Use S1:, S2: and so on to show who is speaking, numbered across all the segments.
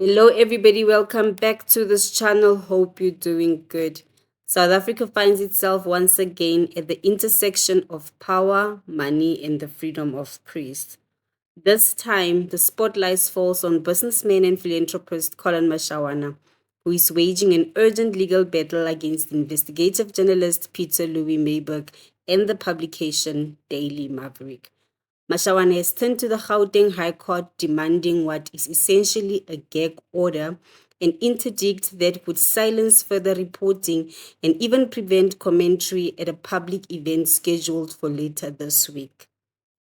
S1: Hello, everybody. Welcome back to this channel. Hope you're doing good. South Africa finds itself once again at the intersection of power, money, and the freedom of priests. This time, the spotlight falls on businessman and philanthropist Collen Mashawana, who is waging an urgent legal battle against investigative journalist Pieter-Louis Myburgh and the publication Daily Maverick. Mashawana has turned to the Gauteng High Court demanding what is essentially a gag order, an interdict that would silence further reporting and even prevent commentary at a public event scheduled for later this week.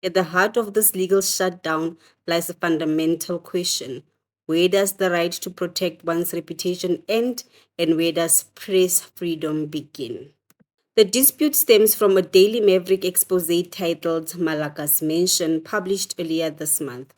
S1: At the heart of this legal shutdown lies a fundamental question. Where does the right to protect one's reputation end, and where does press freedom begin? The dispute stems from a Daily Maverick expose titled Malaka's Mention, published earlier this month.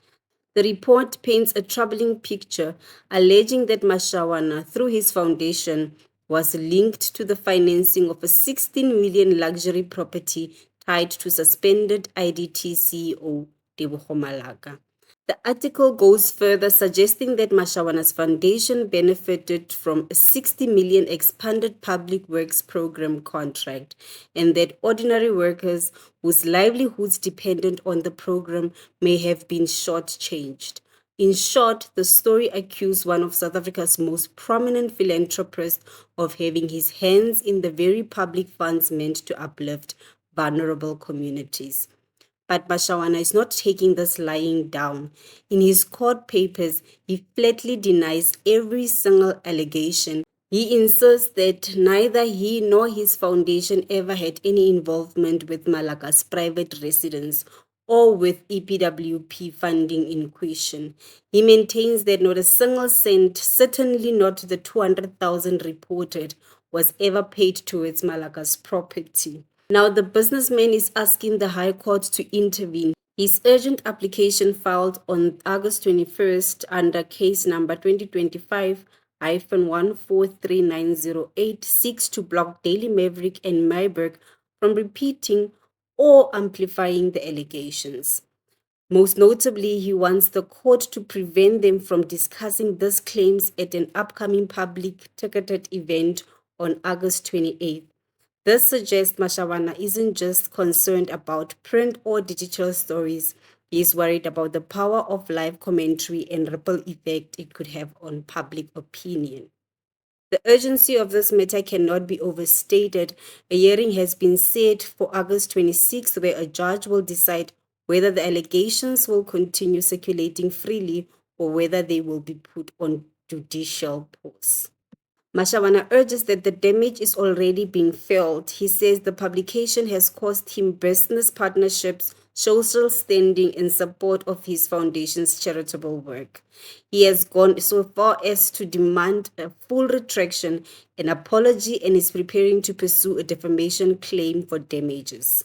S1: The report paints a troubling picture, alleging that Mashawana, through his foundation, was linked to the financing of a 16 million luxury property tied to suspended IDT CEO Tebogo Malaka. The article goes further, suggesting that Mashawana's foundation benefited from a 60 million expanded public works program contract, and that ordinary workers whose livelihoods depended on the program may have been shortchanged. In short, the story accused one of South Africa's most prominent philanthropists of having his hands in the very public funds meant to uplift vulnerable communities. But Mashawana is not taking this lying down. In his court papers, he flatly denies every single allegation. He insists that neither he nor his foundation ever had any involvement with Malaka's private residence or with EPWP funding in question. He maintains that not a single cent, certainly not the 200,000 reported, was ever paid towards Malaka's property. Now, the businessman is asking the High Court to intervene. His urgent application, filed on August 21st under case number 2025-143908, seeks to block Daily Maverick and Myburgh from repeating or amplifying the allegations. Most notably, he wants the court to prevent them from discussing these claims at an upcoming public ticketed event on August 28th. This suggests Mashawana isn't just concerned about print or digital stories. He is worried about the power of live commentary and ripple effect it could have on public opinion. The urgency of this matter cannot be overstated. A hearing has been set for August 26th, where a judge will decide whether the allegations will continue circulating freely or whether they will be put on judicial pause. Mashawana urges that the damage is already being felt. He says the publication has cost him business partnerships, social standing, and support of his foundation's charitable work. He has gone so far as to demand a full retraction, an apology, and is preparing to pursue a defamation claim for damages.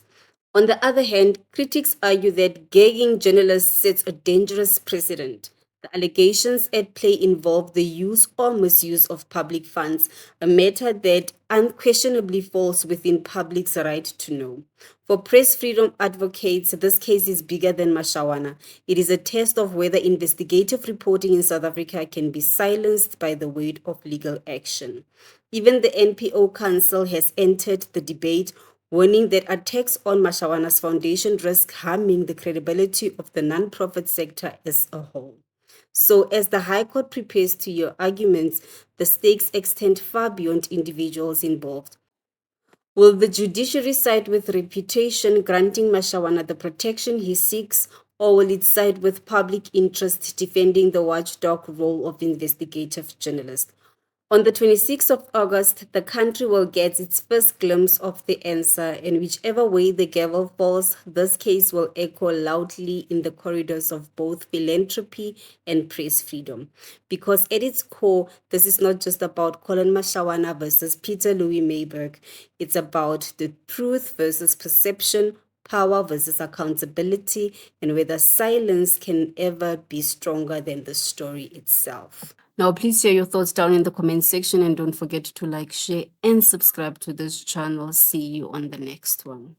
S1: On the other hand, critics argue that gagging journalists sets a dangerous precedent. The allegations at play involve the use or misuse of public funds, a matter that unquestionably falls within public's right to know. For press freedom advocates, this case is bigger than Mashawana. It is a test of whether investigative reporting in South Africa can be silenced by the weight of legal action. Even the NPO Council has entered the debate, warning that attacks on Mashawana's foundation risk harming the credibility of the non-profit sector as a whole. So, as the High Court prepares to hear arguments, the stakes extend far beyond individuals involved. Will the judiciary side with reputation, granting Mashawana the protection he seeks, or will it side with public interest, defending the watchdog role of investigative journalists? On the 26th of August, the country will get its first glimpse of the answer, and whichever way the gavel falls, this case will echo loudly in the corridors of both philanthropy and press freedom. Because at its core, this is not just about Collen Mashawana versus Pieter-Louis Myburgh. It's about the truth versus perception, power versus accountability, and whether silence can ever be stronger than the story itself. Now, please share your thoughts down in the comment section, and don't forget to like, share, and subscribe to this channel. See you on the next one.